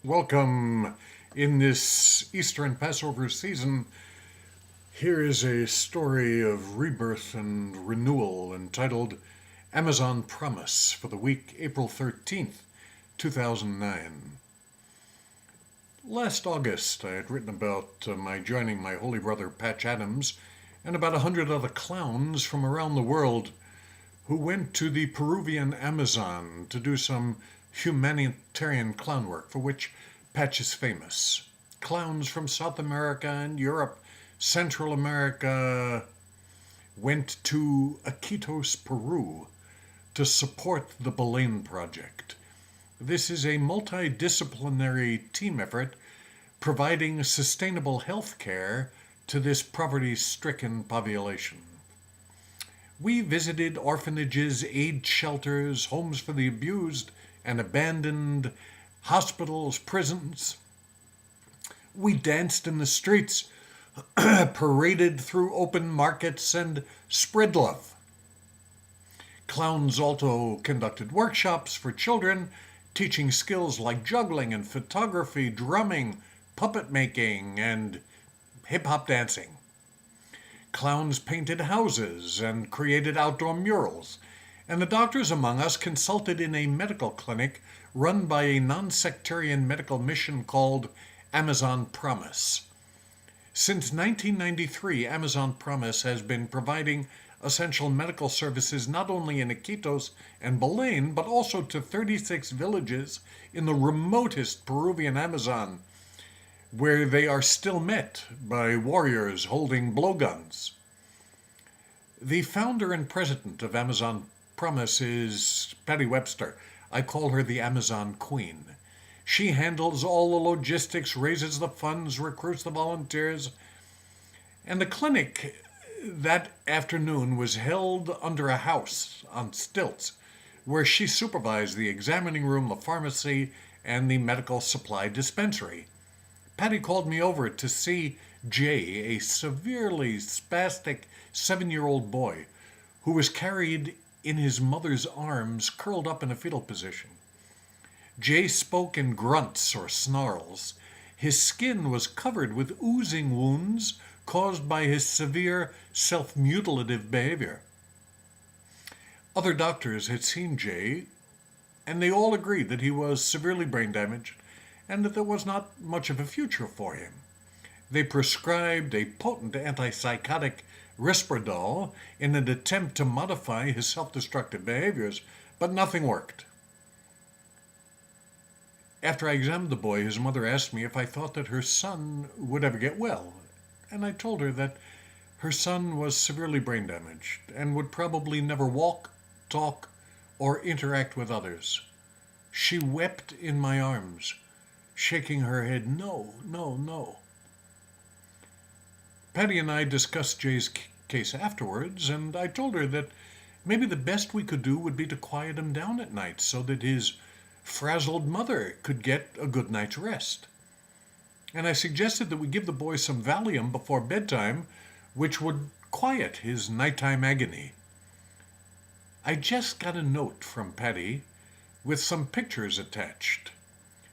Welcome. In this Easter and Passover season, here is a story of rebirth and renewal entitled Amazon Promise for the week April 13th, 2009. Last August, I had written about my joining my holy brother Patch Adams and about 100 other clowns from around the world who went to the Peruvian Amazon to do some humanitarian clown work for which Patch is famous. Clowns from South America and Europe, Central America, went to Iquitos, Peru to support the Belen Project. This is a multidisciplinary team effort providing sustainable health care to this poverty-stricken population. We visited orphanages, aid shelters, homes for the abused and abandoned, hospitals, prisons. We danced in the streets, paraded through open markets, and spread love. Clowns also conducted workshops for children, teaching skills like juggling and photography, drumming, puppet making, and hip-hop dancing. Clowns painted houses and created outdoor murals, and the doctors among us consulted in a medical clinic run by a non-sectarian medical mission called Amazon Promise. Since 1993, Amazon Promise has been providing essential medical services not only in Iquitos and Belen, but also to 36 villages in the remotest Peruvian Amazon, where they are still met by warriors holding blowguns. The founder and president of Amazon Promise is Patty Webster. I call her the Amazon Queen. She handles all the logistics, raises the funds, recruits the volunteers. And the clinic that afternoon was held under a house on stilts, where she supervised the examining room, the pharmacy, and the medical supply dispensary. Patty called me over to see Jay, a severely spastic 7-year-old boy who was carried in his mother's arms, curled up in a fetal position. Jay spoke in grunts or snarls. His skin was covered with oozing wounds caused by his severe self-mutilative behavior. Other doctors had seen Jay, and they all agreed that he was severely brain damaged and that there was not much of a future for him. They prescribed a potent antipsychotic Risperdal in an attempt to modify his self-destructive behaviors, but nothing worked. After I examined the boy, his mother asked me if I thought that her son would ever get well, and I told her that her son was severely brain damaged and would probably never walk, talk, or interact with others. She wept in my arms, shaking her head, no, no, no. Patty and I discussed Jay's case afterwards, and I told her that maybe the best we could do would be to quiet him down at night so that his frazzled mother could get a good night's rest. And I suggested that we give the boy some Valium before bedtime, which would quiet his nighttime agony. I just got a note from Patty with some pictures attached.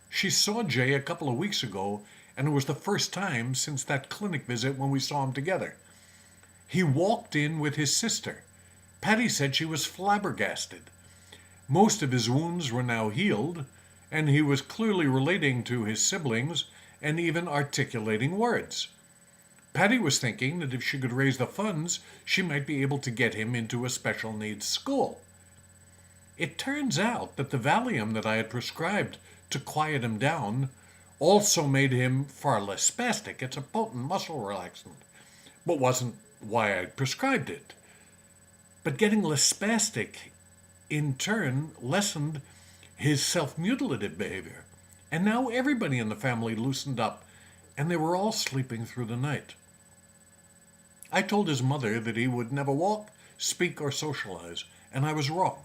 She saw Jay a couple of weeks ago, and it was the first time since that clinic visit when we saw him together. He walked in with his sister. Patty said she was flabbergasted. Most of his wounds were now healed, and he was clearly relating to his siblings and even articulating words. Patty was thinking that if she could raise the funds, she might be able to get him into a special needs school. It turns out that the Valium that I had prescribed to quiet him down also made him far less spastic. It's a potent muscle relaxant, but wasn't why I prescribed it. But getting less spastic, in turn, lessened his self-mutilative behavior. And now everybody in the family loosened up, and they were all sleeping through the night. I told his mother that he would never walk, speak, or socialize, and I was wrong.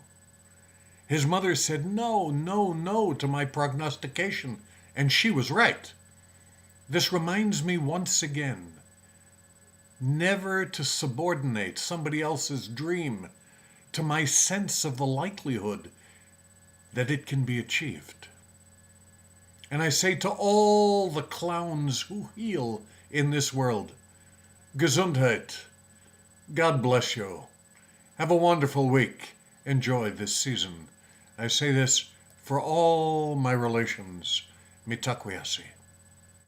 His mother said no, no, no to my prognostication, and she was right. This reminds me once again, never to subordinate somebody else's dream to my sense of the likelihood that it can be achieved. And I say to all the clowns who heal in this world, Gesundheit. God bless you. Have a wonderful week. Enjoy this season. I say this for all my relations. Mitakuye.